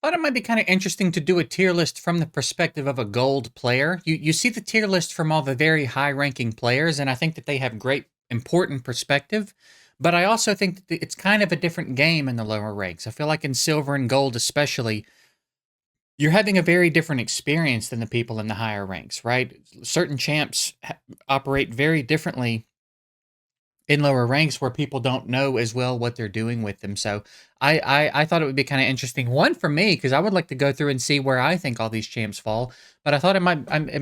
Thought it might be kind of interesting to do a tier list from the perspective of a gold player. You see the tier list from all the very high ranking players, and I think that they have great important perspective. But I also think that it's kind of a different game in the lower ranks. I feel like in silver and gold, especially, you're having a very different experience than the people in the higher ranks, right? Certain champs operate very differently in lower ranks where people don't know as well what they're doing with them. So I thought it would be kind of interesting. One for me, because I would like to go through and see where I think all these champs fall. But I thought it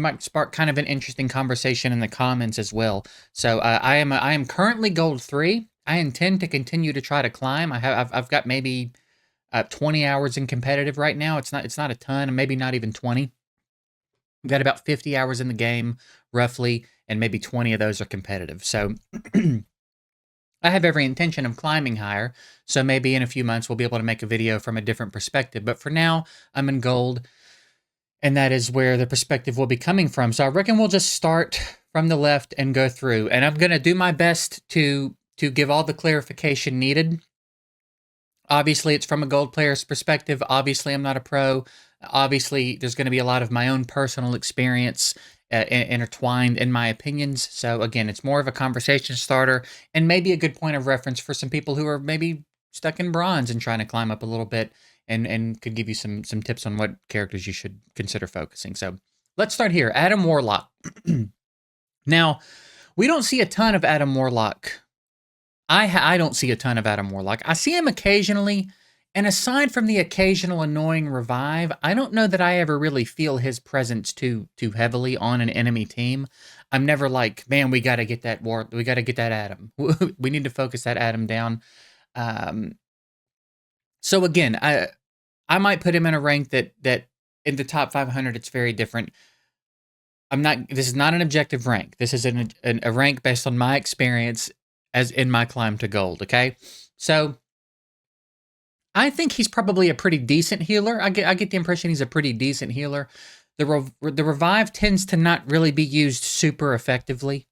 might spark kind of an interesting conversation in the comments as well. So I am currently gold 3. I intend to continue to try to climb. I've got maybe 20 hours in competitive right now. It's not a ton, and maybe not even 20. I've got about 50 hours in the game roughly, and maybe 20 of those are competitive. So I have every intention of climbing higher, so maybe in a few months we'll be able to make a video from a different perspective. But for now, I'm in gold, and that is where the perspective will be coming from. So I reckon we'll just start from the left and go through. And I'm going to do my best to give all the clarification needed. Obviously, it's from a gold player's perspective. Obviously, I'm not a pro. Obviously, there's going to be a lot of my own personal experience intertwined in my opinions. So again, it's more of a conversation starter and maybe a good point of reference for some people who are maybe stuck in bronze and trying to climb up a little bit, and could give you some tips on what characters you should consider focusing. So let's start here. Adam Warlock. Now, we don't see a ton of Adam Warlock. I don't see a ton of Adam Warlock. I see him occasionally, and aside from the occasional annoying revive, I don't know that I ever really feel his presence too heavily on an enemy team. I'm never like, man, we got to get that we got to get that Adam. We need to focus that Adam down. So again, I might put him in a rank that in the top 500 it's very different. This is not an objective rank. This is a rank based on my experience as in my climb to gold, okay? So I think he's probably a pretty decent healer. I get the impression he's a pretty decent healer. The revive tends to not really be used super effectively.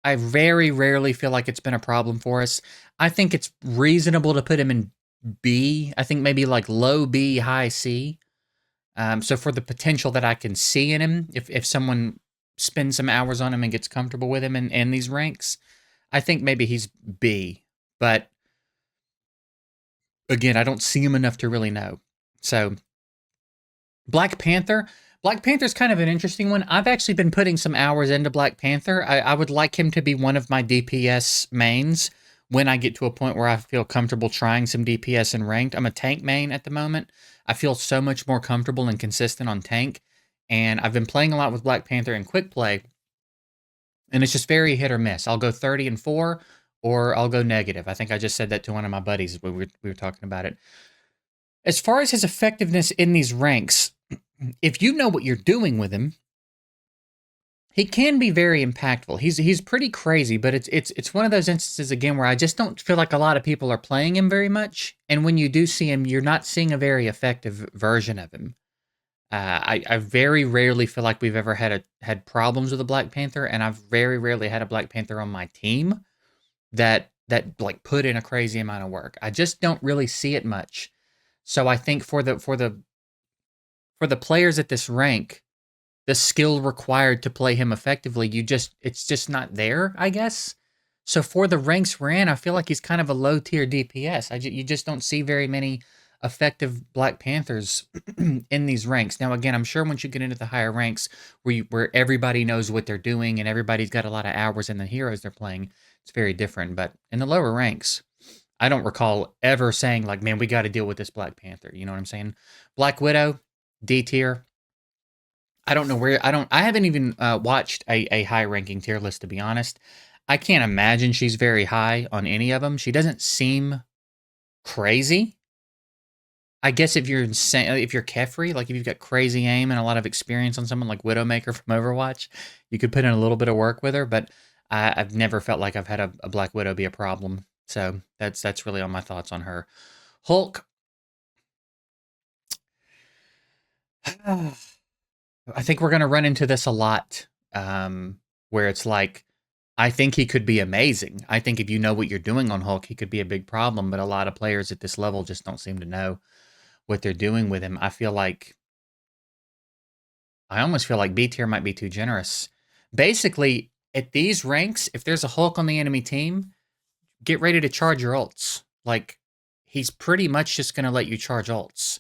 I very rarely feel like it's been a problem for us. I think it's reasonable to put him in B. I think maybe like low B, high C. So for the potential that I can see in him, if someone spends some hours on him and gets comfortable with him in these ranks, I think maybe he's B. But again, I don't see him enough to really know. So Black Panther. Black Panther's kind of an interesting one. I've actually been putting some hours into Black Panther. I would like him to be one of my DPS mains when I get to a point where I feel comfortable trying some DPS in ranked. I'm a tank main at the moment. I feel so much more comfortable and consistent on tank. And I've been playing a lot with Black Panther in quick play. And it's just very hit or miss. I'll go 30 and 4, or I'll go negative. I think I just said that to one of my buddies when we were talking about it. As far as his effectiveness in these ranks, if you know what you're doing with him, he can be very impactful. He's pretty crazy, but it's one of those instances again where I just don't feel like a lot of people are playing him very much. And when you do see him, you're not seeing a very effective version of him. I very rarely feel like we've ever had problems with a Black Panther, and I've very rarely had a Black Panther on my team that like put in a crazy amount of work. I just don't really see it much. So I think for the players at this rank, the skill required to play him effectively, it's just not there, I guess. So for the ranks we're in, I feel like he's kind of a low tier DPS. You just don't see very many effective Black Panthers in these ranks. Now, again, I'm sure once you get into the higher ranks where everybody knows what they're doing and everybody's got a lot of hours in the heroes they're playing, it's very different. But in the lower ranks, I don't recall ever saying like, man, we got to deal with this Black Panther. You know what I'm saying? Black Widow, D tier. I don't know where, I haven't even watched a high ranking tier list, to be honest. I can't imagine she's very high on any of them. She doesn't seem crazy. I guess if you're insane, if you're Kefri, like if you've got crazy aim and a lot of experience on someone like Widowmaker from Overwatch, you could put in a little bit of work with her, but I've never felt like I've had a Black Widow be a problem. So that's really all my thoughts on her. Hulk. I think we're going to run into this a lot, where it's like, I think he could be amazing. I think if you know what you're doing on Hulk, he could be a big problem, but a lot of players at this level just don't seem to know. what they're doing with him. I almost feel like B tier might be too generous. Basically, at these ranks, if there's a Hulk on the enemy team, get ready to charge your ults. Like, he's pretty much just going to let you charge ults.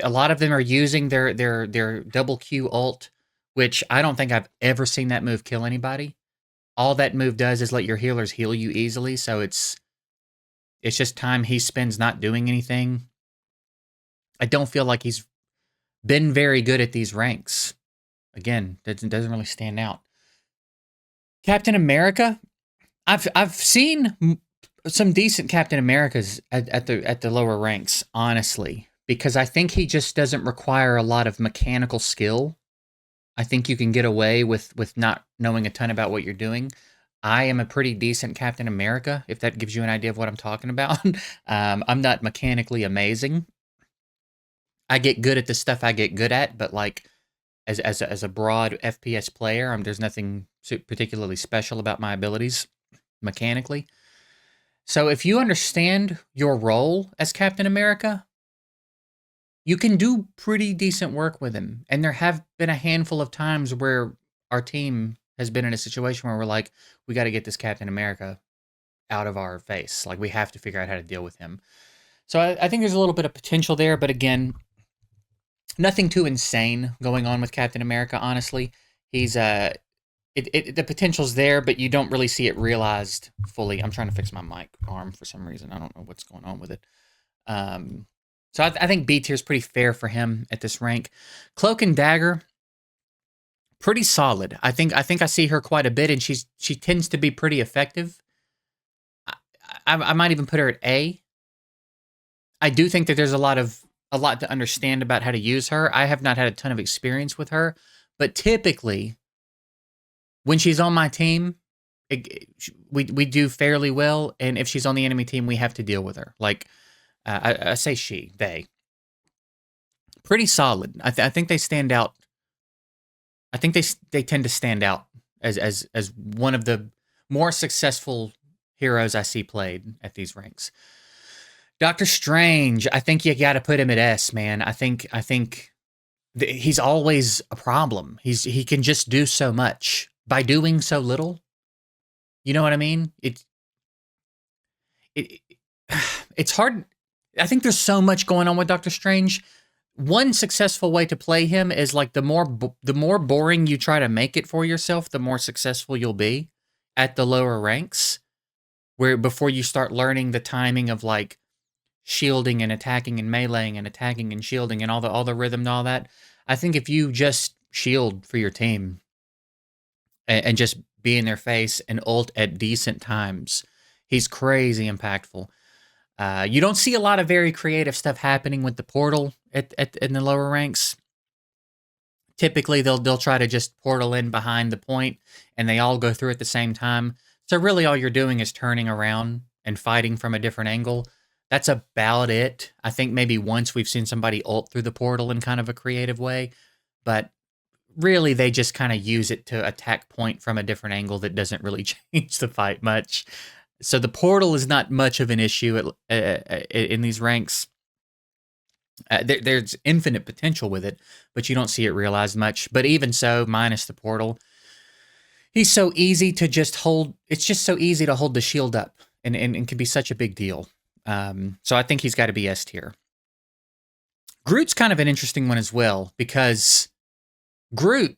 A lot of them are using their double Q ult, which I don't think I've ever seen that move kill anybody. All that move does is let your healers heal you easily, so it's just time he spends not doing anything. I don't feel like he's been very good at these ranks. Again, doesn't really stand out. Captain America, I've seen some decent Captain Americas at the lower ranks, honestly, because I think he just doesn't require a lot of mechanical skill. I think you can get away with not knowing a ton about what you're doing. I am a pretty decent Captain America, if that gives you an idea of what I'm talking about. I'm not mechanically amazing. I get good at the stuff I get good at, but like as a broad FPS player, there's nothing particularly special about my abilities mechanically. So if you understand your role as Captain America, you can do pretty decent work with him. And there have been a handful of times where our team has been in a situation where we're like, we got to get this Captain America out of our face. Like, we have to figure out how to deal with him. So I think there's a little bit of potential there, but again, nothing too insane going on with Captain America, honestly. He's the potential's there, but you don't really see it realized fully. I'm trying to fix my mic arm for some reason. I don't know what's going on with it. So I think B tier is pretty fair for him at this rank. Cloak and Dagger, pretty solid. I think I see her quite a bit, and she tends to be pretty effective. I might even put her at A. I do think that there's a lot to understand about how to use her. I have not had a ton of experience with her, but typically, when she's on my team, we do fairly well, and if she's on the enemy team, we have to deal with her. Like, I say they. Pretty solid. I think they stand out. I think they tend to stand out as one of the more successful heroes I see played at these ranks. Doctor Strange, I think you got to put him at S, man. I think he's always a problem. He can just do so much by doing so little. You know what I mean? It's hard. I think there's so much going on with Doctor Strange. One successful way to play him is like the more boring you try to make it for yourself, the more successful you'll be at the lower ranks. Where before you start learning the timing of like shielding and attacking and meleeing and attacking and shielding and all the rhythm and all that. I think if you just shield for your team and just be in their face and ult at decent times, he's crazy impactful. You don't see a lot of very creative stuff happening with the portal in the lower ranks. Typically, they'll try to just portal in behind the point, and they all go through at the same time. So really, all you're doing is turning around and fighting from a different angle. That's about it. I think maybe once we've seen somebody ult through the portal in kind of a creative way, but really they just kind of use it to attack point from a different angle that doesn't really change the fight much. So the portal is not much of an issue in these ranks. There's infinite potential with it, but you don't see it realized much. But even so, minus the portal, he's so easy to just hold. It's just so easy to hold the shield up, and can be such a big deal. So I think he's got to be S tier. Groot's kind of an interesting one as well, because Groot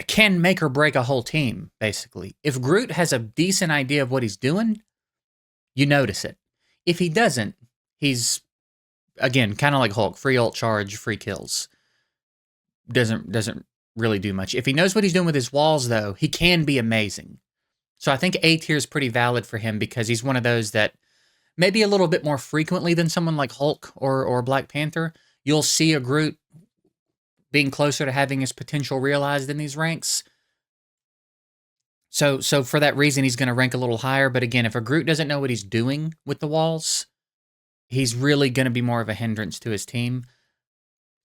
can make or break a whole team, basically. If Groot has a decent idea of what he's doing, you notice it. If he doesn't, he's, again, kind of like Hulk, free ult charge, free kills. Doesn't really do much. If he knows what he's doing with his walls, though, he can be amazing. So I think A tier is pretty valid for him, because he's one of those that maybe a little bit more frequently than someone like Hulk or Black Panther, you'll see a Groot being closer to having his potential realized in these ranks. So for that reason, he's going to rank a little higher. But again, if a Groot doesn't know what he's doing with the walls, he's really going to be more of a hindrance to his team.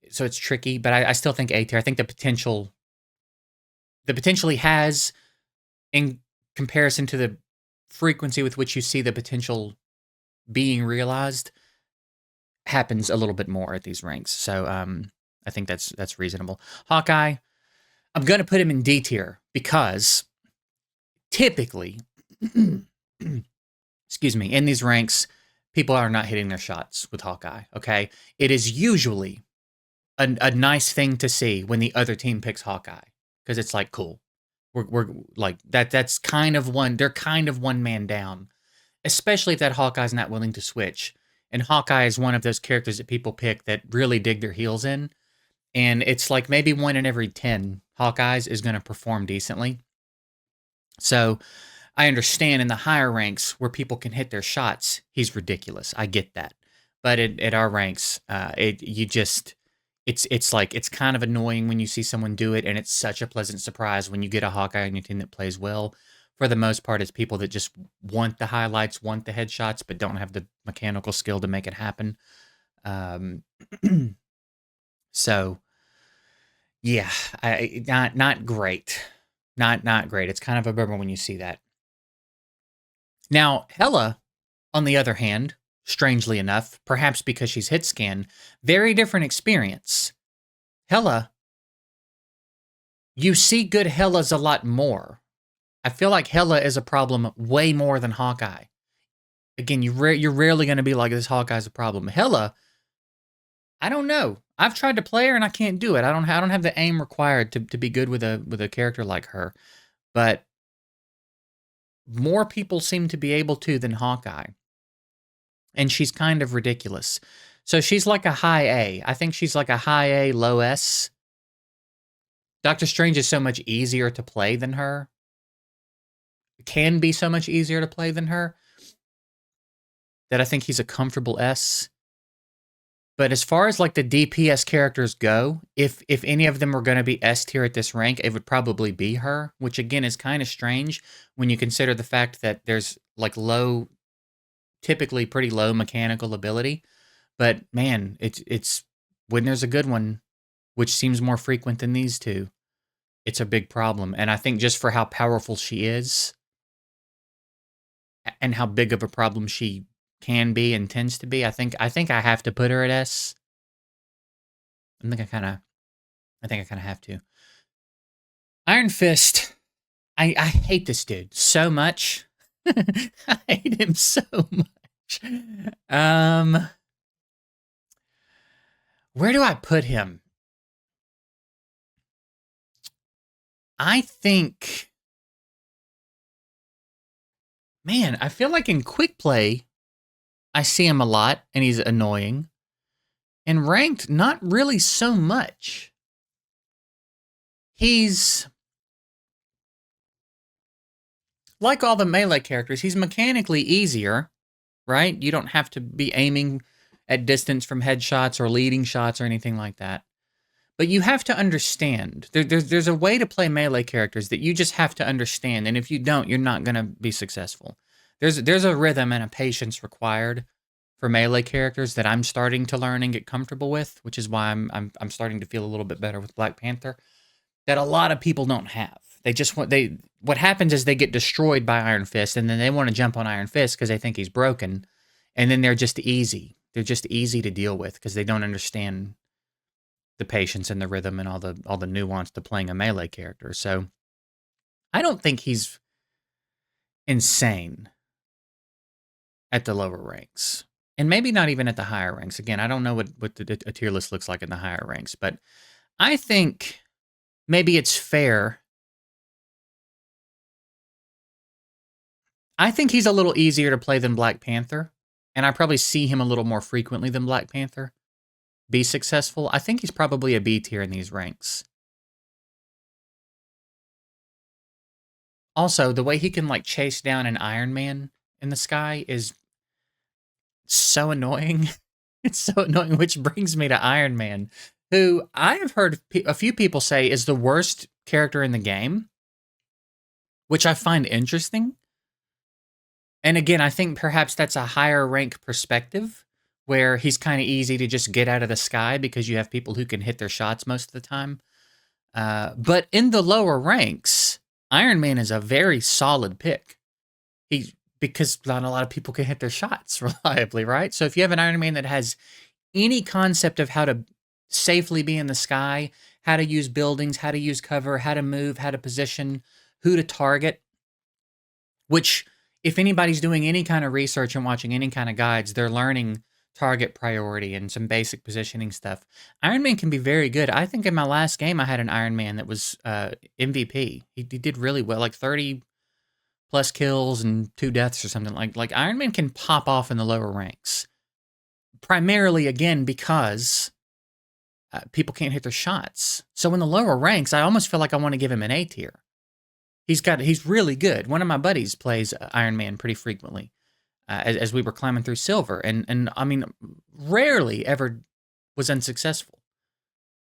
So it's tricky, but I still think A tier. I think the potential he has, in comparison to the frequency with which you see the potential being realized, happens a little bit more at these ranks. So I think that's reasonable. Hawkeye, I'm going to put him in D tier because typically, excuse me, in these ranks, people are not hitting their shots with Hawkeye, okay? It is usually a nice thing to see when the other team picks Hawkeye because it's like, cool. We're like, that's kind of they're kind of one man down, especially if that Hawkeye's not willing to switch. And Hawkeye is one of those characters that people pick that really dig their heels in. And it's like maybe 1 in every 10 Hawkeyes is going to perform decently. So I understand in the higher ranks where people can hit their shots, he's ridiculous. I get that. But at our ranks, it's like it's kind of annoying when you see someone do it, and it's such a pleasant surprise when you get a Hawkeye on your team that plays well. For the most part, it's people that just want the highlights, want the headshots, but don't have the mechanical skill to make it happen. So yeah, not great. Not great. It's kind of a bummer when you see that. Now, Hela, on the other hand, strangely enough, perhaps because she's hit scan, very different experience. Hela, you see good Helas a lot more. I feel like Hela is a problem way more than Hawkeye. Again, you're rarely going to be like, this Hawkeye's a problem. Hela, I don't know. I've tried to play her and I can't do it. I don't have the aim required to be good with a character like her. But more people seem to be able to than Hawkeye. And she's kind of ridiculous. So she's like a high A. I think she's like a high A, low S. Doctor Strange is so much easier to play than her. Can be so much easier to play than her. That I think he's a comfortable S. But as far as like the DPS characters go, if any of them were going to be S tier at this rank, it would probably be her, which again is kind of strange when you consider the fact that there's like typically pretty low mechanical ability. But man, it's when there's a good one, which seems more frequent than these two, it's a big problem. And I think just for how powerful she is and how big of a problem she can be and tends to be, I think I have to put her at S. I think I kind of have to. Iron Fist. I hate this dude so much. I hate him so much. Where do I put him? I think, man, I feel like in quick play, I see him a lot, and he's annoying. And ranked, not really so much. He's like all the melee characters, he's mechanically easier, right? You don't have to be aiming at distance from headshots or leading shots or anything like that. But you have to understand. There's a way to play melee characters that you just have to understand, and if you don't, you're not going to be successful. There's a rhythm and a patience required for melee characters that I'm starting to learn and get comfortable with, which is why I'm starting to feel a little bit better with Black Panther. That a lot of people don't have. What happens is they get destroyed by Iron Fist, and then they want to jump on Iron Fist because they think he's broken, and then they're just easy. They're just easy to deal with because they don't understand the patience and the rhythm and all the nuance to playing a melee character. So I don't think he's insane at the lower ranks. And maybe not even at the higher ranks. Again, I don't know what a tier list looks like in the higher ranks, but I think maybe it's fair. I think he's a little easier to play than Black Panther, and I probably see him a little more frequently than Black Panther be successful. I think he's probably a B tier in these ranks. Also, the way he can like chase down an Iron Man in the sky is so annoying. It's so annoying, which brings me to Iron Man, who I have heard a few people say is the worst character in the game, which I find interesting. And again, I think perhaps that's a higher rank perspective, where he's kind of easy to just get out of the sky because you have people who can hit their shots most of the time. But in the lower ranks, Iron Man is a very solid pick. Because not a lot of people can hit their shots reliably, right? So if you have an Iron Man that has any concept of how to safely be in the sky, how to use buildings, how to use cover, how to move, how to position, who to target, which if anybody's doing any kind of research and watching any kind of guides, they're learning target priority and some basic positioning stuff. Iron Man can be very good. I think in my last game, I had an Iron Man that was MVP. He did really well, like 30 plus kills and 2 deaths or something. Like Iron Man can pop off in the lower ranks. Primarily, again, because people can't hit their shots. So in the lower ranks, I almost feel like I want to give him an A tier. He's really good. One of my buddies plays Iron Man pretty frequently as we were climbing through silver. And I mean, rarely ever was unsuccessful.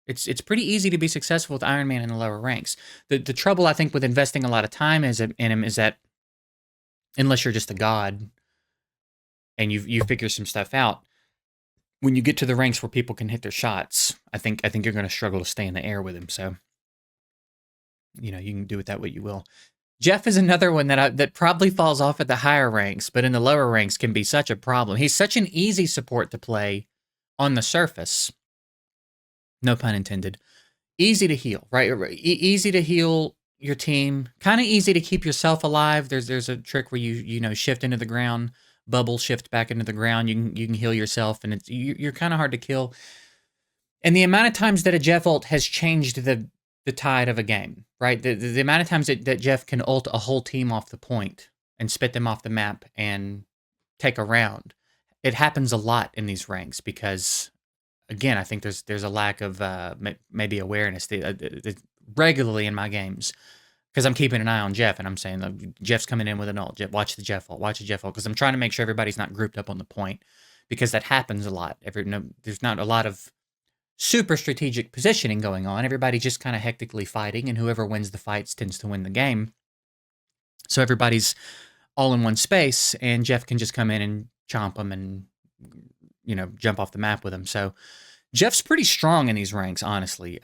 It's pretty easy to be successful with Iron Man in the lower ranks. The trouble, I think, with investing a lot of time in him is that unless you're just a god and you figure some stuff out, when you get to the ranks where people can hit their shots, I think you're going to struggle to stay in the air with him. So, you can do with that what you will. Jeff is another one that probably falls off at the higher ranks, but in the lower ranks can be such a problem. He's such an easy support to play on the surface. No pun intended. Easy to heal, right? Easy to heal your team. Kind of easy to keep yourself alive. There's a trick where you shift into the ground, bubble shift back into the ground. You can heal yourself, and you're kind of hard to kill. And the amount of times that a Jeff ult has changed the tide of a game, right? The amount of times that Jeff can ult a whole team off the point and spit them off the map and take a round. It happens a lot in these ranks because, again, I think there's a lack of maybe awareness regularly in my games because I'm keeping an eye on Jeff and I'm saying, Jeff's coming in with an ult. Watch the Jeff ult. Watch the Jeff ult because I'm trying to make sure everybody's not grouped up on the point because that happens a lot. There's not a lot of super strategic positioning going on. Everybody's just kind of hectically fighting, and whoever wins the fights tends to win the game. So everybody's all in one space, and Jeff can just come in and chomp them and, jump off the map with them. So Jeff's pretty strong in these ranks, honestly,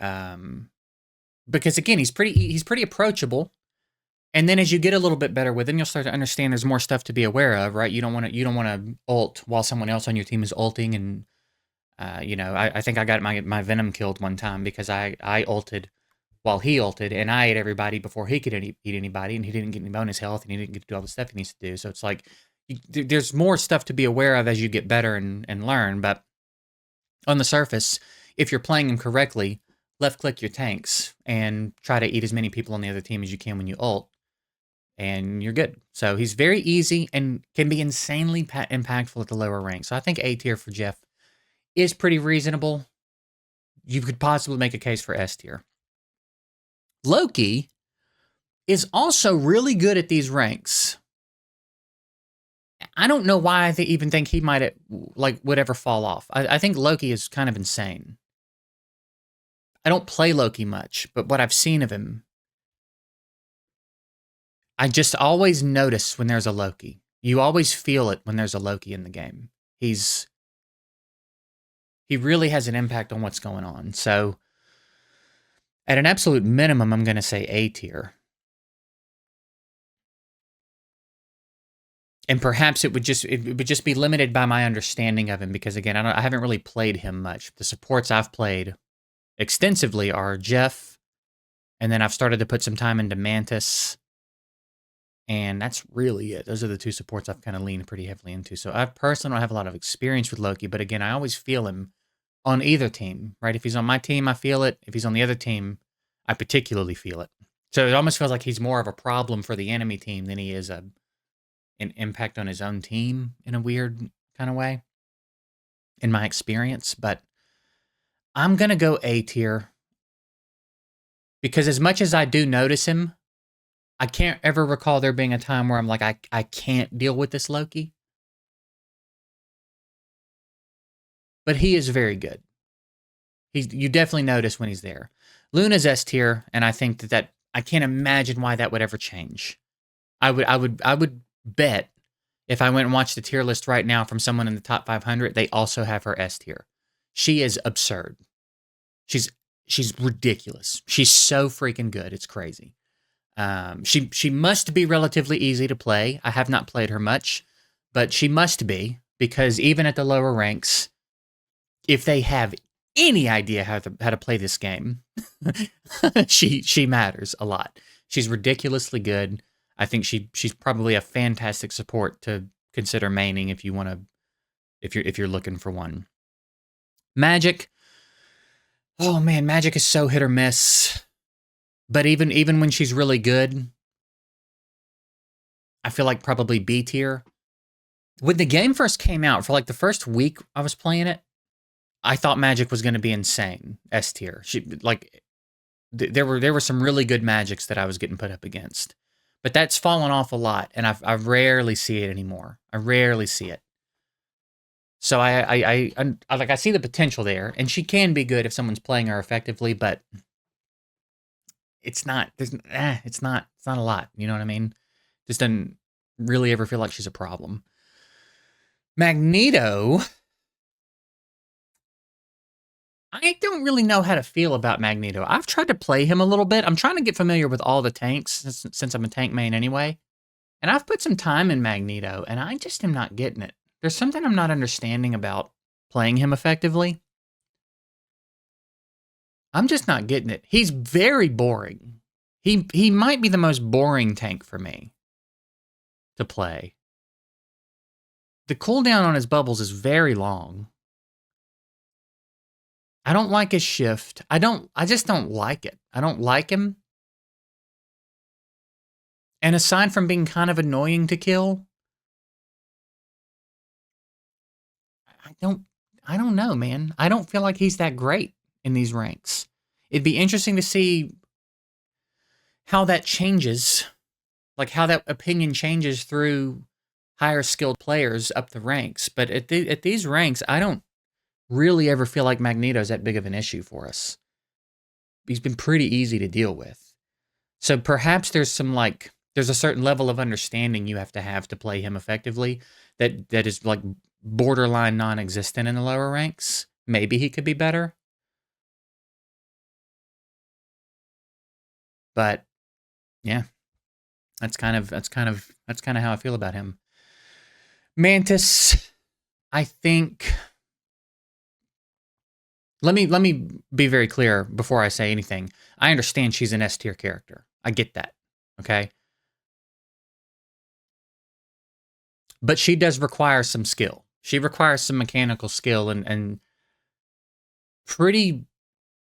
because again, he's pretty approachable. And then as you get a little bit better with him, you'll start to understand there's more stuff to be aware of, right? You don't want to ult while someone else on your team is ulting and. I think I got my Venom killed one time because I ulted while he ulted, and I ate everybody before he could eat anybody, and he didn't get any bonus health, and he didn't get to do all the stuff he needs to do. So it's like there's more stuff to be aware of as you get better and learn. But on the surface, if you're playing him correctly, left-click your tanks and try to eat as many people on the other team as you can when you ult, and you're good. So he's very easy and can be insanely impactful at the lower rank. So I think A tier for Jeff is pretty reasonable. You could possibly make a case for S tier. Loki is also really good at these ranks. I don't know why I even think he might would ever fall off. I think Loki is kind of insane. I don't play Loki much, but what I've seen of him, I just always notice when there's a Loki. You always feel it when there's a Loki in the game. He really has an impact on what's going on. So, at an absolute minimum, I'm going to say A tier. And perhaps it would just be limited by my understanding of him because, again, I haven't really played him much. The supports I've played extensively are Jeff, and then I've started to put some time into Mantis, and that's really it. Those are the 2 supports I've kind of leaned pretty heavily into. So I personally don't have a lot of experience with Loki, but again, I always feel him on either team, right? If he's on my team, I feel it. If he's on the other team, I particularly feel it. So it almost feels like he's more of a problem for the enemy team than he is an impact on his own team in a weird kind of way, in my experience. But I'm going to go A tier because as much as I do notice him, I can't ever recall there being a time where I'm like, I can't deal with this Loki. But he is very good. You definitely notice when he's there. Luna's S tier, and I think that I can't imagine why that would ever change. I would bet if I went and watched the tier list right now from someone in the top 500, they also have her S tier. She is absurd. She's ridiculous. She's so freaking good. It's crazy. She must be relatively easy to play. I have not played her much, but she must be because even at the lower ranks, if they have any idea how to play this game, she matters a lot. She's ridiculously good. I think she's probably a fantastic support to consider maining if you want to, if you're looking for one. Magic. Oh man, Magic is so hit or miss. But even when she's really good, I feel like probably B tier. When the game first came out, for like the first week I was playing it, I thought Magic was going to be insane. S tier. There were some really good Magics that I was getting put up against, but that's fallen off a lot, and I rarely see it anymore. I rarely see it. So I see the potential there, and she can be good if someone's playing her effectively, but it's not. It's not a lot. You know what I mean? Just doesn't really ever feel like she's a problem. Magneto. I don't really know how to feel about Magneto. I've tried to play him a little bit. I'm trying to get familiar with all the tanks since I'm a tank main anyway. And I've put some time in Magneto, and I just am not getting it. There's something I'm not understanding about playing him effectively. I'm just not getting it. He's very boring. He might be the most boring tank for me to play. The cooldown on his bubbles is very long. I don't like his shift. I just don't like it. I don't like him. And aside from being kind of annoying to kill, I don't know, man. I don't feel like he's that great in these ranks. It'd be interesting to see how that changes, like how that opinion changes through higher skilled players up the ranks. But at these ranks, I don't really ever feel like Magneto's that big of an issue for us. He's been pretty easy to deal with. So perhaps there's a certain level of understanding you have to play him effectively that is like borderline non-existent in the lower ranks. Maybe he could be better. But yeah, that's kind of how I feel about him. Mantis, I think. Let me be very clear before I say anything. I understand she's an S tier character. I get that. Okay? But she does require some skill. She requires some mechanical skill and pretty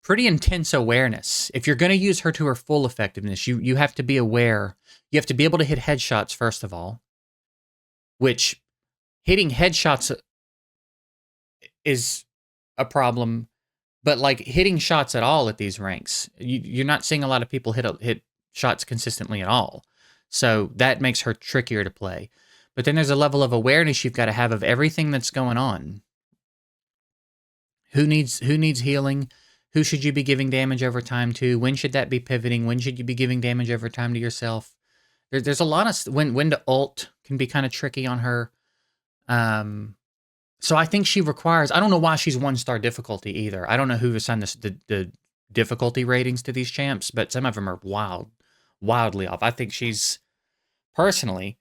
intense awareness. If you're going to use her to her full effectiveness, you have to be aware. You have to be able to hit headshots first of all, which hitting headshots is a problem. But like hitting shots at all at these ranks, you're not seeing a lot of people hit shots consistently at all. So that makes her trickier to play. But then there's a level of awareness you've got to have of everything that's going on. Who needs healing? Who should you be giving damage over time to? When should that be pivoting? When should you be giving damage over time to yourself? There's a lot of when to ult can be kind of tricky on her. So I think she requires. I don't know why she's 1-star difficulty either. I don't know who assigned the difficulty ratings to these champs, but some of them are wildly off. I think she's personally.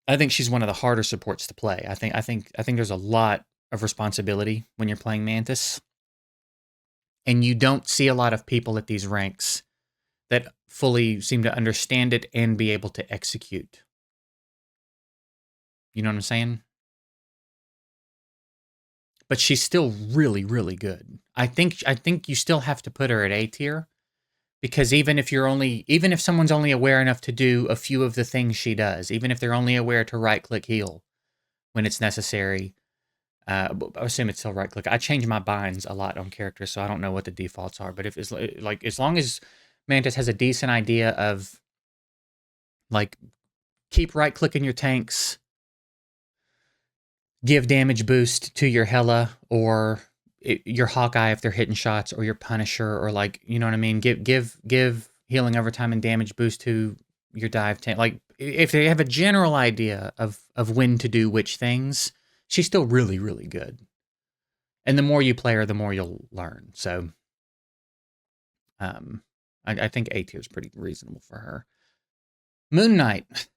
I think she's one of the harder supports to play. I think there's a lot of responsibility when you're playing Mantis, and you don't see a lot of people at these ranks that fully seem to understand it and be able to execute. You know what I'm saying? But she's still really, really good. I think you still have to put her at A tier, because even if someone's only aware enough to do a few of the things she does, even if they're only aware to right-click heal when it's necessary, I assume it's still right-click. I change my binds a lot on characters, so I don't know what the defaults are. But if it's like, as long as Mantis has a decent idea of like keep right-clicking your tanks, give damage boost to your Hela or your Hawkeye if they're hitting shots, or your Punisher, or like, you know what I mean? Give healing over time and damage boost to your dive tank. Like, if they have a general idea of when to do which things, she's still really, really good. And the more you play her, the more you'll learn. So I think A tier is pretty reasonable for her. Moon Knight.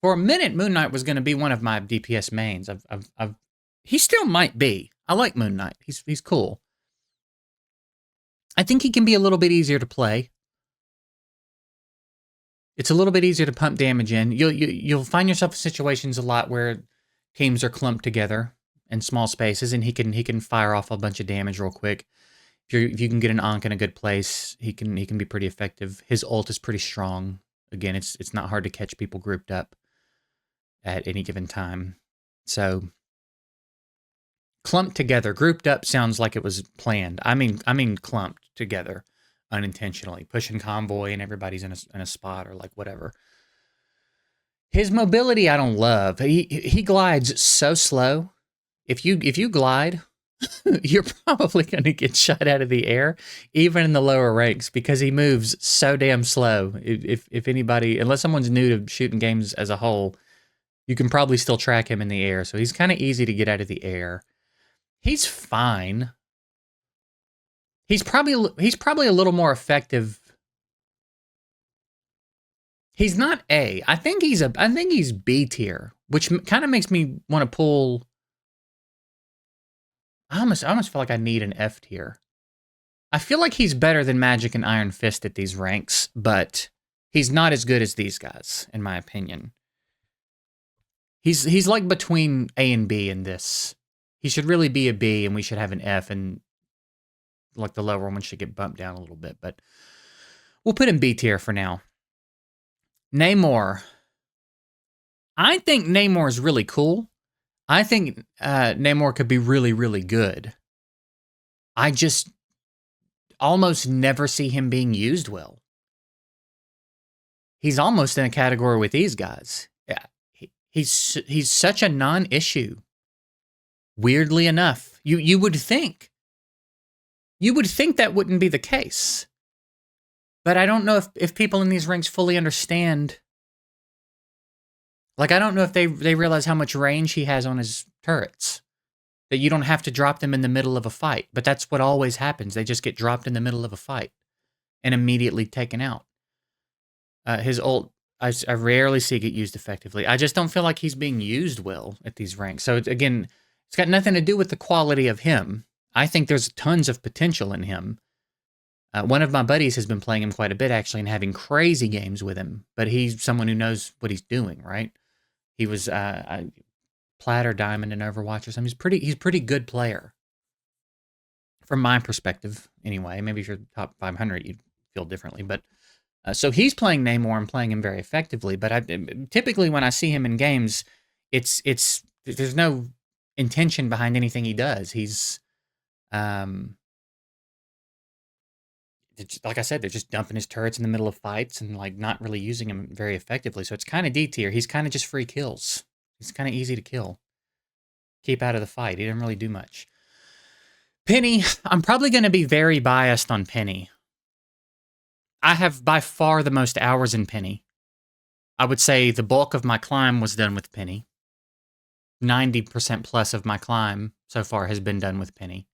For a minute, Moon Knight was going to be one of my DPS mains. He still might be. I like Moon Knight. He's cool. I think he can be a little bit easier to play. It's a little bit easier to pump damage in. You'll find yourself in situations a lot where teams are clumped together in small spaces, and he can fire off a bunch of damage real quick. If you can get an Ankh in a good place, he can be pretty effective. His ult is pretty strong. Again, it's not hard to catch people grouped up at any given time. So clumped together, grouped up sounds like it was planned. I mean clumped together unintentionally, pushing convoy and everybody's in a spot or like whatever. His mobility I don't love. He glides so slow. If you glide, you're probably going to get shot out of the air, even in the lower ranks, because he moves so damn slow. If anybody, unless someone's new to shooting games as a whole, you can probably still track him in the air. So he's kind of easy to get out of the air. He's fine. He's probably a little more effective. He's not A. I think he's B tier, which kind of makes me want to pull. I almost feel like I need an F tier. I feel like he's better than Magic and Iron Fist at these ranks, but he's not as good as these guys, in my opinion. He's like between A and B in this. He should really be a B, and we should have an F, and like the lower one should get bumped down a little bit, but we'll put him B tier for now. Namor. I think Namor is really cool. I think Namor could be really, really good. I just almost never see him being used well. He's almost in a category with these guys. Yeah, he's such a non-issue. Weirdly enough, you would think that wouldn't be the case. But I don't know if people in these ranks fully understand. Like, I don't know if they realize how much range he has on his turrets. That you don't have to drop them in the middle of a fight. But that's what always happens. They just get dropped in the middle of a fight and immediately taken out. His ult, I rarely see it used effectively. I just don't feel like he's being used well at these ranks. So, again, it's got nothing to do with the quality of him. I think there's tons of potential in him. One of my buddies has been playing him quite a bit, actually, and having crazy games with him. But he's someone who knows what he's doing, right? He was plat or diamond in Overwatch or something. He's a pretty good player. From my perspective, anyway. Maybe if you're top 500, you'd feel differently. But so he's playing Namor and playing him very effectively. But typically when I see him in games, there's no intention behind anything he does. He's like I said, they're just dumping his turrets in the middle of fights and like not really using him very effectively. So it's kind of D tier. He's kind of just free kills. He's kind of easy to kill. Keep out of the fight. He didn't really do much. Penny, I'm probably going to be very biased on Penny. I have by far the most hours in Penny. I would say the bulk of my climb was done with Penny. 90% plus of my climb so far has been done with Penny.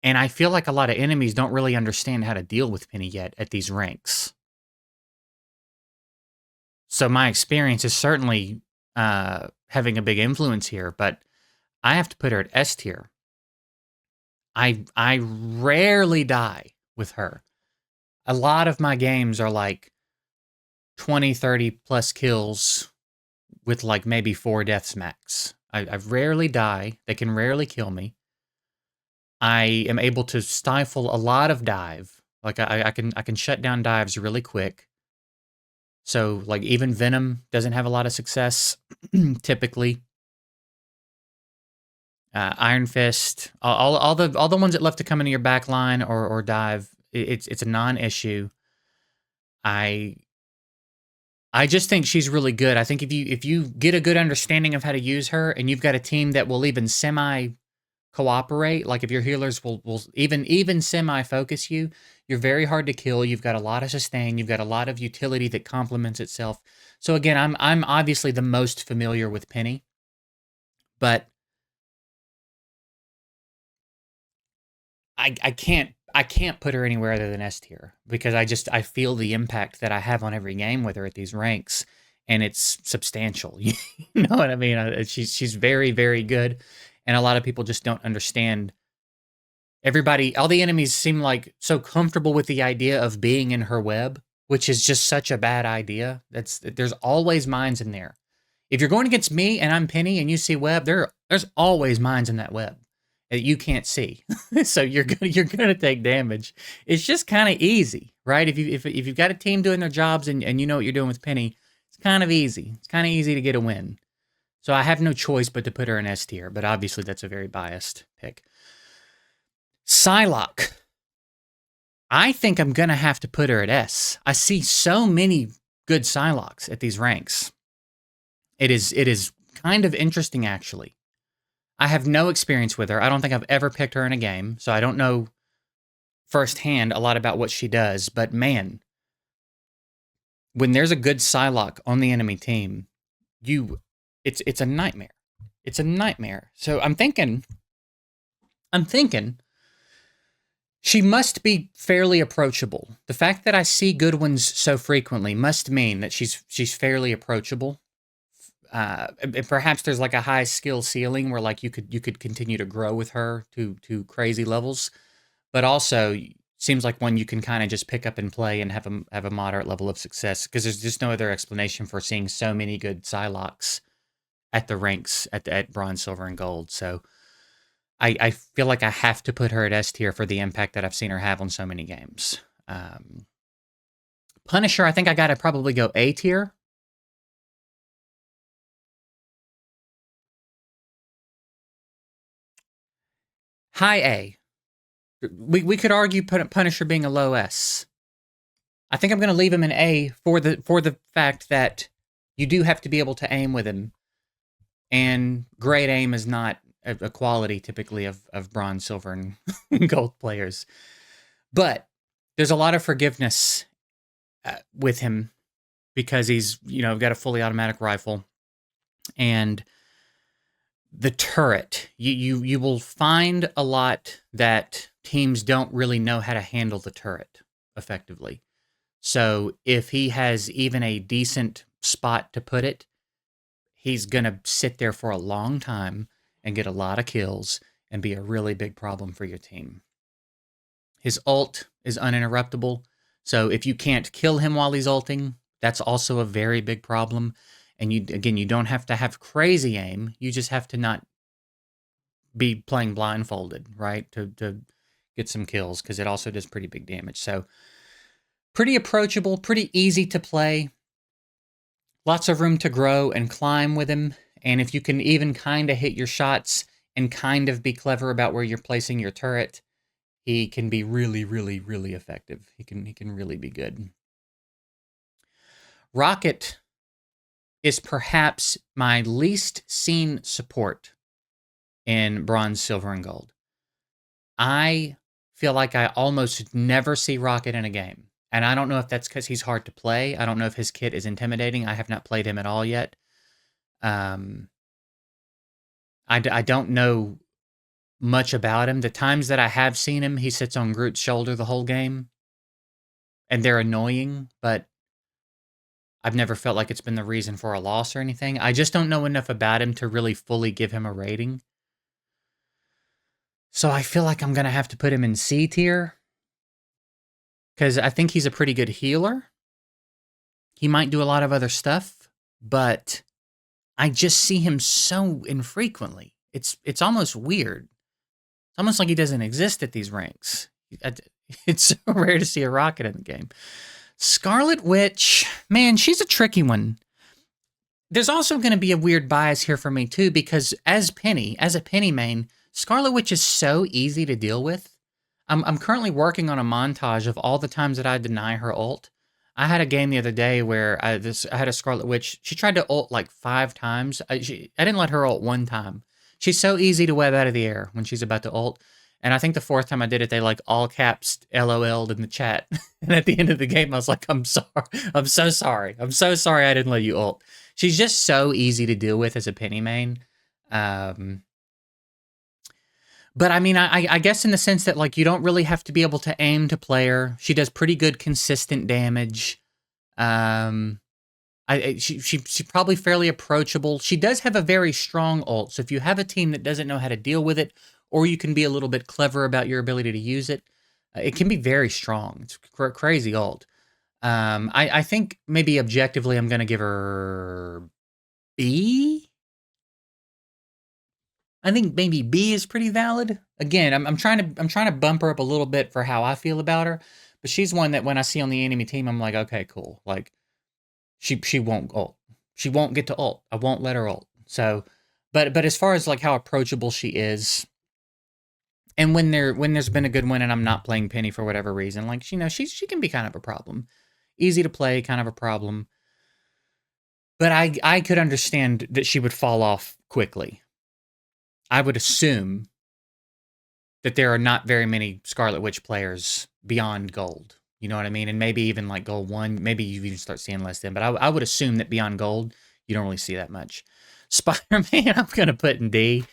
And I feel like a lot of enemies don't really understand how to deal with Penny yet at these ranks. So my experience is certainly having a big influence here, but I have to put her at S tier. I rarely die with her. A lot of my games are like 20, 30 plus kills with like maybe 4 deaths max. I rarely die. They can rarely kill me. I am able to stifle a lot of dive. Like I can shut down dives really quick. So like even Venom doesn't have a lot of success typically. Iron Fist, all the ones that love to come into your back line or dive, it's a non-issue. I just think she's really good. I think if you get a good understanding of how to use her, and you've got a team that will even semi cooperate, like if your healers will even semi focus you, you're very hard to kill. You've got a lot of sustain. You've got a lot of utility that complements itself. So again, I'm obviously the most familiar with Penny, but I can't put her anywhere other than S tier because I feel the impact that I have on every game with her at these ranks, and it's substantial. You know what I mean? She's very, very good, and a lot of people just don't understand. Everybody, all the enemies seem like so comfortable with the idea of being in her web, which is just such a bad idea. There's always mines in there. If you're going against me and I'm Penny and you see web, there's always mines in that web that you can't see. So you're gonna take damage. It's just kind of easy, right? If you've got a team doing their jobs and you know what you're doing with Penny, it's kind of easy. It's kind of easy to get a win. So I have no choice but to put her in S tier, but obviously that's a very biased pick. Psylock. I think I'm going to have to put her at S. I see so many good Psylocks at these ranks. It is kind of interesting, actually. I have no experience with her. I don't think I've ever picked her in a game, so I don't know firsthand a lot about what she does. But man, when there's a good Psylock on the enemy team, it's a nightmare. It's a nightmare. So I'm thinking she must be fairly approachable. The fact that I see good ones so frequently must mean that she's fairly approachable. Perhaps there's like a high skill ceiling where like you could continue to grow with her to crazy levels, but also seems like one you can kind of just pick up and play and have a moderate level of success, because there's just no other explanation for seeing so many good Psylocks at the ranks at bronze, silver, and gold. So I feel like I have to put her at S tier for the impact that I've seen her have on so many games. Punisher, I think I got to probably go A tier. High A. We could argue Punisher being a low S. I think I'm going to leave him in A for the fact that you do have to be able to aim with him, and great aim is not a quality typically of bronze, silver, and gold players. But there's a lot of forgiveness with him because he's got a fully automatic rifle, and the turret. You will find a lot that teams don't really know how to handle the turret effectively. So if he has even a decent spot to put it, he's going to sit there for a long time and get a lot of kills and be a really big problem for your team. His ult is uninterruptible, so if you can't kill him while he's ulting, that's also a very big problem. And you don't have to have crazy aim. You just have to not be playing blindfolded, right? To get some kills, because it also does pretty big damage. So pretty approachable, pretty easy to play. Lots of room to grow and climb with him. And if you can even kind of hit your shots and kind of be clever about where you're placing your turret, he can be really, really, really effective. He can really be good. Rocket is perhaps my least seen support in bronze, silver, and gold. I feel like I almost never see Rocket in a game. And I don't know if that's because he's hard to play. I don't know if his kit is intimidating. I have not played him at all yet. I don't know much about him. The times that I have seen him, he sits on Groot's shoulder the whole game. And they're annoying, but I've never felt like it's been the reason for a loss or anything. I just don't know enough about him to really fully give him a rating. So I feel like I'm going to have to put him in C tier, because I think he's a pretty good healer. He might do a lot of other stuff, but I just see him so infrequently. It's almost weird. It's almost like he doesn't exist at these ranks. It's so rare to see a Rocket in the game. Scarlet Witch, man, she's a tricky one. There's also going to be a weird bias here for me too, because as a Penny main, Scarlet Witch is so easy to deal with. I'm currently working on a montage of all the times that I deny her ult. I had a game the other day where I had a Scarlet Witch. She tried to ult like 5 times. I didn't let her ult one time. She's so easy to web out of the air when she's about to ult. And I think the 4th time I did it, they like all caps LOL'd in the chat. And at the end of the game, I was like, I'm sorry. I'm so sorry. I'm so sorry I didn't let you ult. She's just so easy to deal with as a Penny main. But I mean, I guess in the sense that like you don't really have to be able to aim to play her. She does pretty good consistent damage. She's probably fairly approachable. She does have a very strong ult, so if you have a team that doesn't know how to deal with it, or you can be a little bit clever about your ability to use it, it can be very strong. It's crazy ult. I think maybe objectively, I'm going to give her B. I think maybe B is pretty valid. Again, I'm trying to bump her up a little bit for how I feel about her, but she's one that when I see on the enemy team, I'm like, okay, cool. Like she won't ult. She won't get to ult. I won't let her ult. So, but as far as like how approachable she is, and when there's been a good one and I'm not playing Penny for whatever reason, like she can be kind of a problem. Easy to play, kind of a problem. But I could understand that she would fall off quickly. I would assume that there are not very many Scarlet Witch players beyond gold. You know what I mean? And maybe even like gold 1, maybe you even start seeing less then. But I would assume that beyond gold, you don't really see that much. Spider-Man, I'm going to put in D.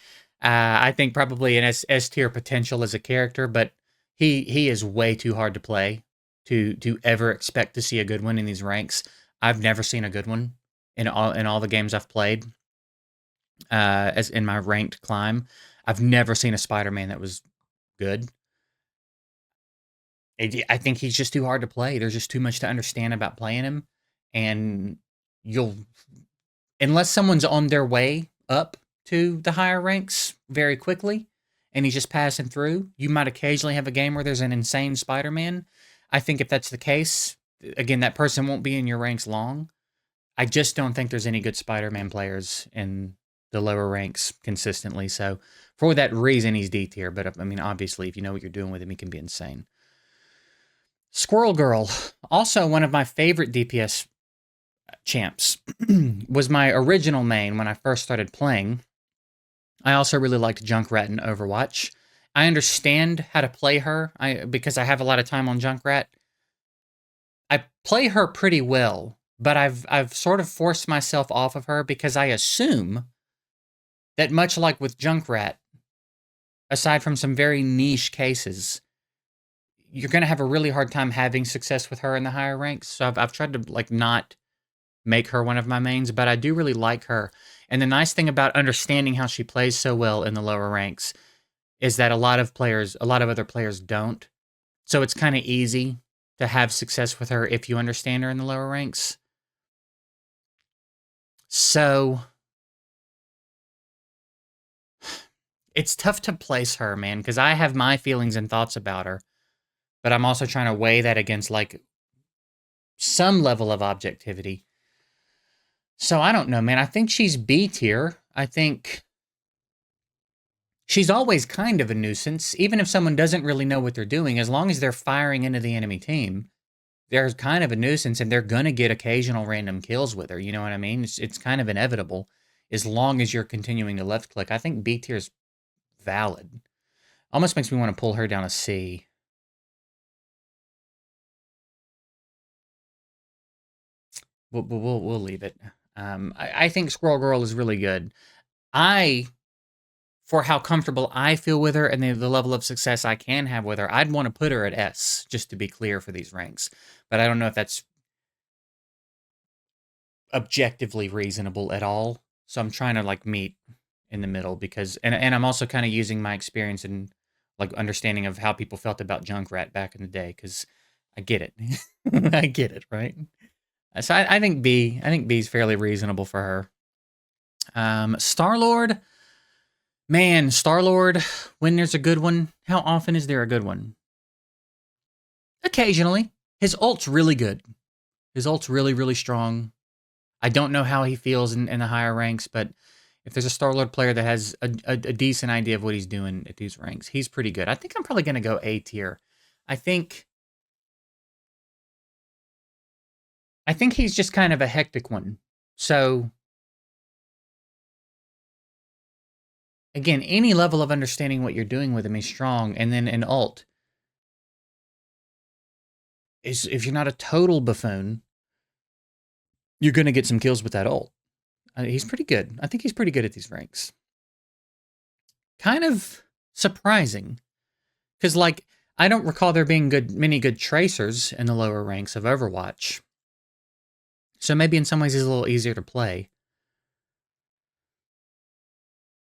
I think probably an S tier potential as a character, but he is way too hard to play to ever expect to see a good one in these ranks. I've never seen a good one in all the games I've played. As in my ranked climb, I've never seen a Spider-Man that was good. I think he's just too hard to play. There's just too much to understand about playing him, and you'll unless someone's on their way up to the higher ranks very quickly, and he's just passing through, you might occasionally have a game where there's an insane Spider-Man. I think if that's the case, again, that person won't be in your ranks long. I just don't think there's any good Spider-Man players in the lower ranks consistently. So for that reason, he's D tier. But I mean, obviously, if you know what you're doing with him, he can be insane. Squirrel Girl, also one of my favorite DPS champs, was my original main when I first started playing. I also really liked Junkrat in Overwatch. I understand how to play her because I have a lot of time on Junkrat. I play her pretty well, but I've sort of forced myself off of her because I assume that much like with Junkrat, aside from some very niche cases, you're going to have a really hard time having success with her in the higher ranks. So I've tried to like not make her one of my mains, but I do really like her. And the nice thing about understanding how she plays so well in the lower ranks is that a lot of other players don't. So it's kind of easy to have success with her if you understand her in the lower ranks. So it's tough to place her, man, because I have my feelings and thoughts about her, but I'm also trying to weigh that against like some level of objectivity. So I don't know, man. I think she's B tier. I think she's always kind of a nuisance, even if someone doesn't really know what they're doing. As long as they're firing into the enemy team, they're kind of a nuisance, and they're gonna get occasional random kills with her. You know what I mean? It's kind of inevitable, as long as you're continuing to left click. I think B tier is valid. Almost makes me want to pull her down a C. We'll leave it. I think Squirrel Girl is really good. For how comfortable I feel with her and the level of success I can have with her, I'd want to put her at S, just to be clear for these ranks. But I don't know if that's objectively reasonable at all. So I'm trying to like meet in the middle because, and I'm also kind of using my experience and like understanding of how people felt about Junkrat back in the day, because I get it. I get it, right? So I think B. I think B is fairly reasonable for her. Starlord, man, Starlord. When there's a good one, how often is there a good one? Occasionally. His ult's really good. His ult's really, really strong. I don't know how he feels in the higher ranks, but if there's a Starlord player that has a decent idea of what he's doing at these ranks, he's pretty good. I think I'm probably going to go A tier. I think he's just kind of a hectic one. So, again, any level of understanding what you're doing with him is strong. And then an ult is, if you're not a total buffoon, you're going to get some kills with that ult. He's pretty good. I think he's pretty good at these ranks. Kind of surprising. Because, like, I don't recall there being many good tracers in the lower ranks of Overwatch. So maybe in some ways he's a little easier to play.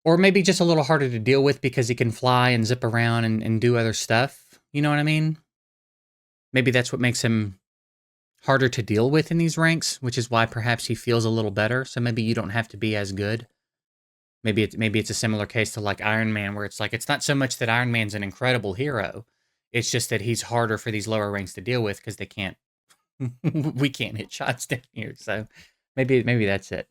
Or maybe just a little harder to deal with because he can fly and zip around and do other stuff. You know what I mean? Maybe that's what makes him harder to deal with in these ranks, which is why perhaps he feels a little better. So maybe you don't have to be as good. Maybe it's a similar case to like Iron Man, where it's like it's not so much that Iron Man's an incredible hero, it's just that he's harder for these lower ranks to deal with because they can't. We can't hit shots down here. So maybe that's it.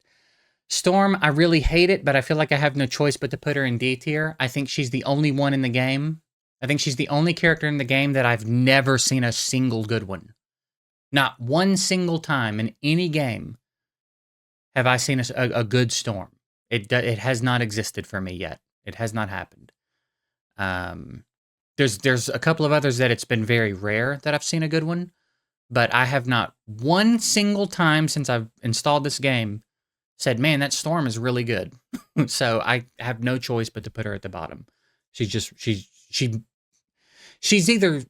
Storm, I really hate it, but I feel like I have no choice but to put her in D tier. I think she's the only one in the game. I think she's the only character in the game that I've never seen a single good one. Not one single time in any game have I seen a good Storm. It has not existed for me yet. It has not happened. There's a couple of others that it's been very rare that I've seen a good one, but I have not one single time since I've installed this game said, man, that Storm is really good. So I have no choice but to put her at the bottom. She's either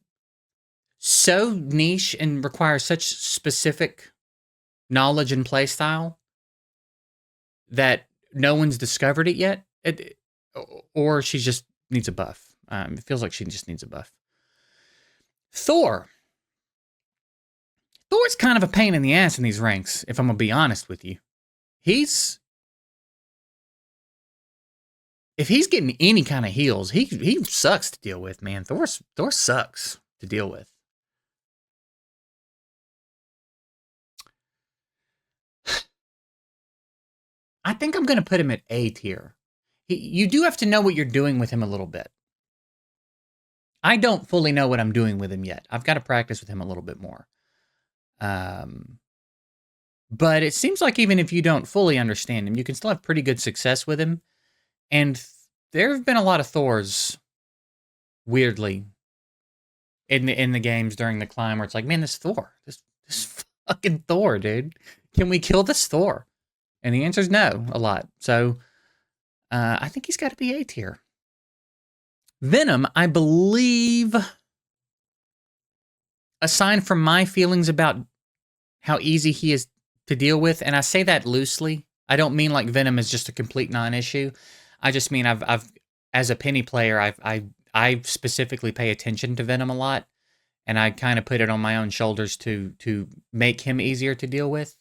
so niche and requires such specific knowledge and play style that no one's discovered it yet, or she just needs a buff. It feels like she just needs a buff. Thor's kind of a pain in the ass in these ranks, if I'm going to be honest with you. If he's getting any kind of heals, he sucks to deal with, man. Thor sucks to deal with. I think I'm going to put him at A tier. You do have to know what you're doing with him a little bit. I don't fully know what I'm doing with him yet. I've got to practice with him a little bit more. But it seems like even if you don't fully understand him, you can still have pretty good success with him. And there have been a lot of Thors, weirdly, in the games during the climb where it's like, man, this Thor, this fucking Thor, dude. Can we kill this Thor? And the answer is no, a lot. So I think he's got to be A tier. Venom, I believe, aside from my feelings about how easy he is to deal with, and I say that loosely, I don't mean like Venom is just a complete non-issue. I just mean I've as a Penny player, I specifically pay attention to Venom a lot, and I kind of put it on my own shoulders to make him easier to deal with,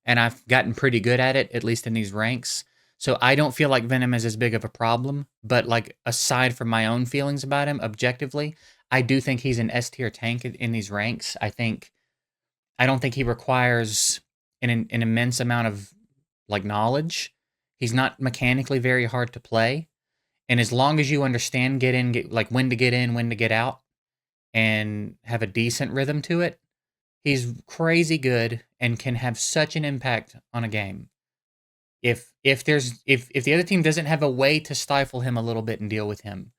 and I've gotten pretty good at it, at least in these ranks. So I don't feel like Venom is as big of a problem, but like aside from my own feelings about him, objectively, I do think he's an S tier tank in these ranks. I don't think he requires an immense amount of like knowledge. He's not mechanically very hard to play, and as long as you understand like when to get in, when to get out, and have a decent rhythm to it, he's crazy good and can have such an impact on a game. If the other team doesn't have a way to stifle him a little bit and deal with him,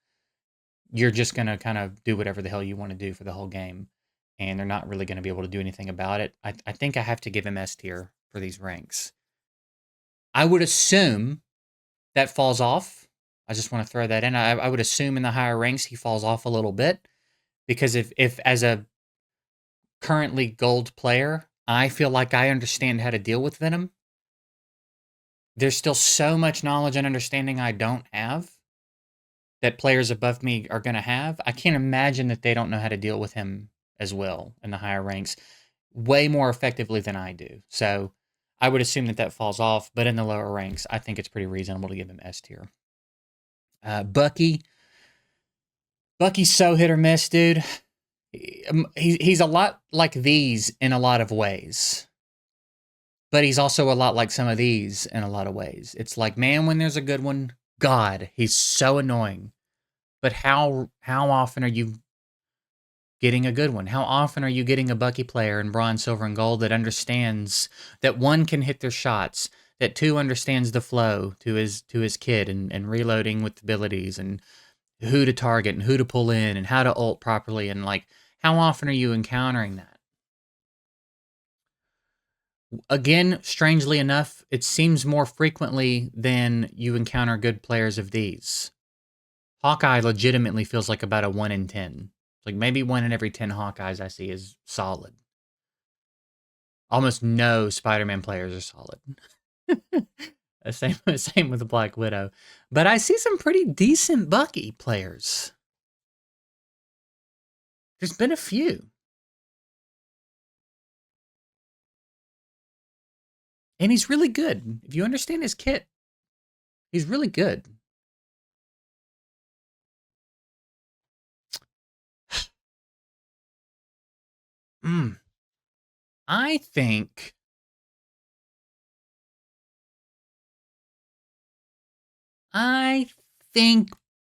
you're just gonna kind of do whatever the hell you want to do for the whole game, and they're not really going to be able to do anything about it. I think I have to give him S tier for these ranks. I would assume that falls off. I just want to throw that in. I would assume in the higher ranks he falls off a little bit, because if as a currently gold player, I feel like I understand how to deal with Venom, there's still so much knowledge and understanding I don't have that players above me are going to have. I can't imagine that they don't know how to deal with him as well in the higher ranks, way more effectively than I do. So I would assume that falls off, but in the lower ranks, I think it's pretty reasonable to give him S tier. Bucky's so hit or miss, dude. He's a lot like these in a lot of ways, but he's also a lot like some of these in a lot of ways. It's like, man, when there's a good one, God, he's so annoying. But how often are you getting a good one? How often are you getting a Bucky player in bronze, silver, and gold that understands that one can hit their shots, that two understands the flow to his kid and reloading with abilities and who to target and who to pull in and how to ult properly, and like how often are you encountering that? Again, strangely enough, it seems more frequently than you encounter good players of these. Hawkeye legitimately feels like about a 1 in 10. Like maybe 1 in every 10 Hawkeyes I see is solid. Almost no Spider-Man players are solid. Same with the Black Widow. But I see some pretty decent Bucky players. There's been a few. And he's really good. If you understand his kit, he's really good. Mm. I think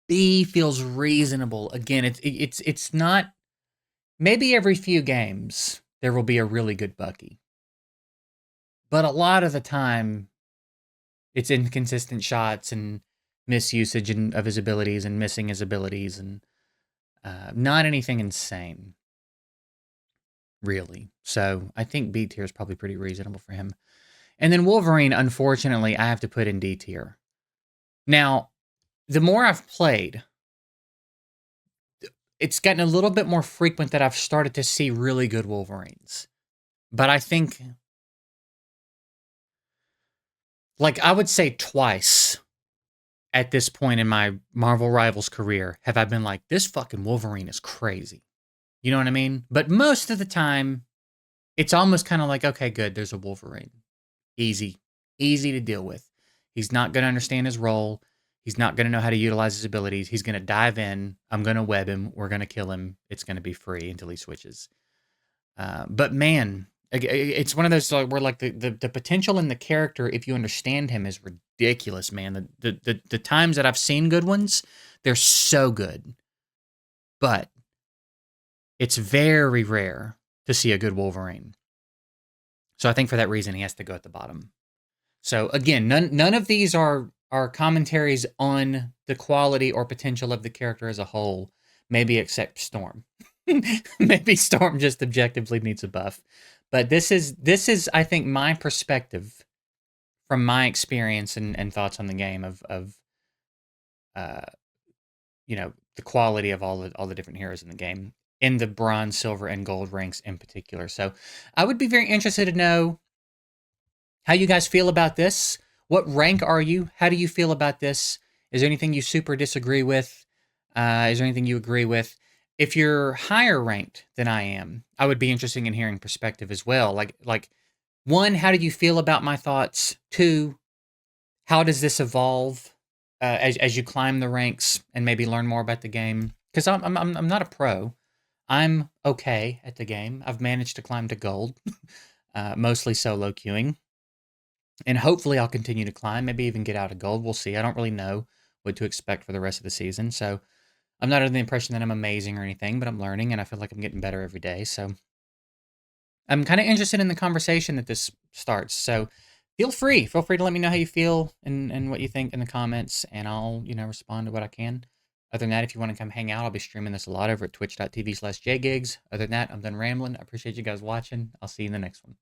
B feels reasonable. Again, it's not. Maybe every few games there will be a really good Bucky, but a lot of the time it's inconsistent shots and misusage of his abilities and missing his abilities and not anything insane, really. So I think B tier is probably pretty reasonable for him. And then Wolverine, unfortunately, I have to put in D tier. Now, the more I've played, it's gotten a little bit more frequent that I've started to see really good Wolverines. But I think, like, I would say twice at this point in my Marvel Rivals career have I been like, this fucking Wolverine is crazy. You know what I mean? But most of the time, it's almost kind of like, okay, good, there's a Wolverine. Easy to deal with. He's not going to understand his role. He's not going to know how to utilize his abilities. He's going to dive in. I'm going to web him. We're going to kill him. It's going to be free until he switches. But man, it's one of those where like the potential in the character, if you understand him, is ridiculous, man. The times that I've seen good ones, they're so good. But it's very rare to see a good Wolverine. So I think for that reason, he has to go at the bottom. So again, none of these are commentaries on the quality or potential of the character as a whole, maybe except Storm. Maybe Storm just objectively needs a buff. But this is I think my perspective from my experience and thoughts on the game of you know, the quality of all the different heroes in the game in the bronze, silver, and gold ranks in particular. So I would be very interested to know how you guys feel about this. What rank are you? How do you feel about this? Is there anything you super disagree with? Is there anything you agree with? If you're higher ranked than I am, I would be interested in hearing perspective as well. Like one, how do you feel about my thoughts? Two, how does this evolve as you climb the ranks and maybe learn more about the game? Because I'm not a pro. I'm okay at the game. I've managed to climb to gold, mostly solo queuing. And hopefully I'll continue to climb, maybe even get out of gold. We'll see. I don't really know what to expect for the rest of the season. So I'm not under the impression that I'm amazing or anything, but I'm learning and I feel like I'm getting better every day. So I'm kind of interested in the conversation that this starts. So feel free to let me know how you feel and what you think in the comments, and I'll, respond to what I can. Other than that, if you want to come hang out, I'll be streaming this a lot over at twitch.tv/jgigs. Other than that, I'm done rambling. I appreciate you guys watching. I'll see you in the next one.